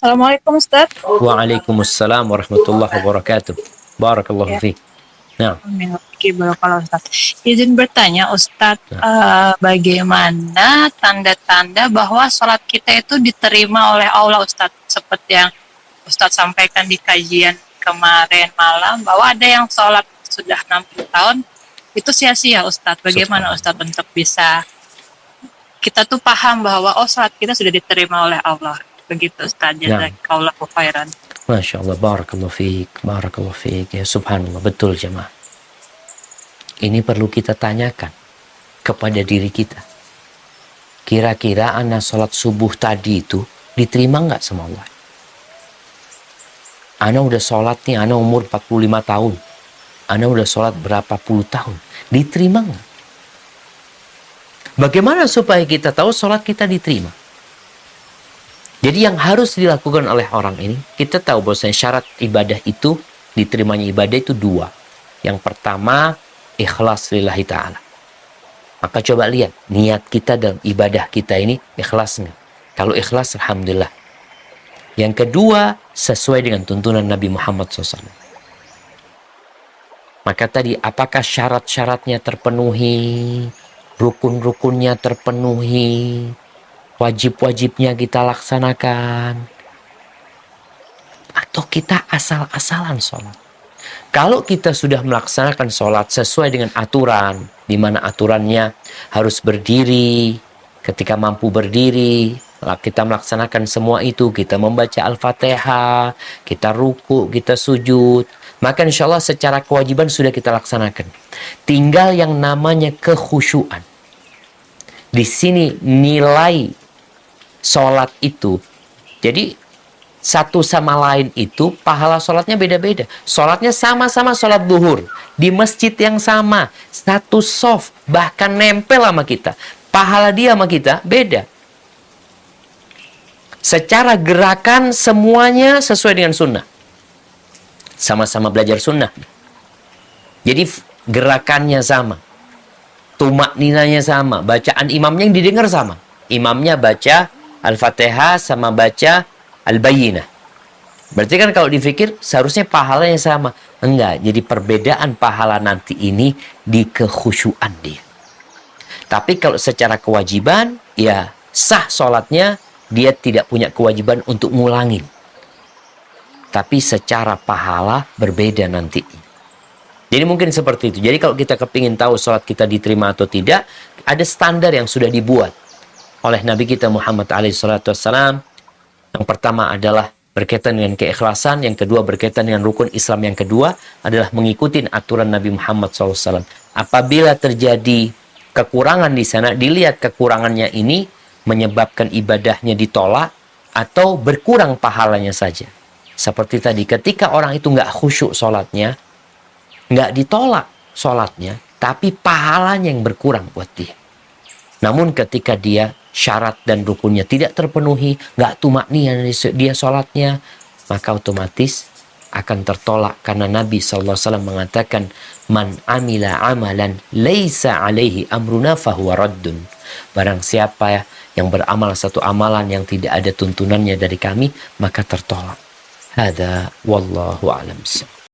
Assalamualaikum Ustaz. Waalaikumsalam warahmatullahi wabarakatuh. Barakallahu Ya, fiik. Nah, amin. Oke, barakallahu Ustaz. Izin bertanya Ustaz, nah, bagaimana tanda-tanda bahwa sholat kita itu diterima oleh Allah Ustaz? Seperti yang Ustaz sampaikan di kajian kemarin malam, bahwa ada yang sholat sudah 60 tahun, itu sia-sia Ustaz. Bagaimana subhanallah. Ustaz untuk bisa kita tuh paham bahwa oh sholat kita sudah diterima oleh Allah. Begitu Ustaz, Nah, jazakallahu khairan. Masya Allah, barakallahu fiik, barakallahu fiik. Ya subhanallah, betul jemaah. Ini perlu kita tanyakan kepada diri kita. Kira-kira ana sholat subuh tadi itu diterima nggak sama Allah? Ana udah sholat nih, ana umur 45 tahun. Ana udah sholat berapa puluh tahun. Diterima nggak? Bagaimana supaya kita tahu sholat kita diterima? Jadi yang harus dilakukan oleh orang ini, kita tahu bahwasanya syarat ibadah itu, diterimanya ibadah itu dua. Yang pertama, ikhlas lillahi ta'ala. Maka coba lihat, niat kita dalam ibadah kita ini ikhlas nggak? Kalau ikhlas, alhamdulillah. Yang kedua, sesuai dengan tuntunan Nabi Muhammad SAW. Maka tadi, apakah syarat-syaratnya terpenuhi, rukun-rukunnya terpenuhi, wajib-wajibnya kita laksanakan, atau kita asal-asalan sholat? Kalau kita sudah melaksanakan sholat sesuai dengan aturan, di mana aturannya harus berdiri, ketika mampu berdiri, kita melaksanakan semua itu, kita membaca Al-Fatihah, kita ruku, kita sujud, maka insya Allah secara kewajiban sudah kita laksanakan. Tinggal yang namanya kekhusyuan. Di sini nilai sholat itu, jadi satu sama lain itu pahala sholatnya beda-beda. Sholatnya sama-sama sholat duhur di masjid yang sama, satu soft, bahkan nempel sama kita. Pahala dia sama kita beda. Secara gerakan semuanya sesuai dengan sunnah. Sama-sama belajar sunnah. Jadi gerakannya sama, tumak ninanya sama, bacaan imamnya yang didengar sama. Imamnya baca Al-Fatihah sama baca Al-Bayyinah. Berarti kan kalau dipikir seharusnya pahalanya sama. Enggak, jadi perbedaan pahala nanti ini di kekhusyuan dia. Tapi kalau secara kewajiban, ya sah sholatnya, dia tidak punya kewajiban untuk ngulangin. Tapi secara pahala berbeda nanti. Jadi mungkin seperti itu. Jadi kalau kita kepingin tahu sholat kita diterima atau tidak, ada standar yang sudah dibuat oleh Nabi kita Muhammad SAW. Yang pertama adalah berkaitan dengan keikhlasan, yang kedua berkaitan dengan rukun Islam, yang kedua adalah mengikuti aturan Nabi Muhammad SAW. Apabila terjadi kekurangan di sana, dilihat kekurangannya ini menyebabkan ibadahnya ditolak atau berkurang pahalanya saja. Seperti tadi, ketika orang itu nggak khusyuk sholatnya, nggak ditolak sholatnya, tapi pahalanya yang berkurang buat dia. Namun ketika dia syarat dan rukunnya tidak terpenuhi, nggak tumakniyah dia sholatnya, maka otomatis akan tertolak. Karena Nabi SAW mengatakan, man amila amalan laisa alaihi amruna fahuwa raddun. Barang siapa yang beramal satu amalan yang tidak ada tuntunannya dari kami, maka tertolak. Hada wallahu a'lam.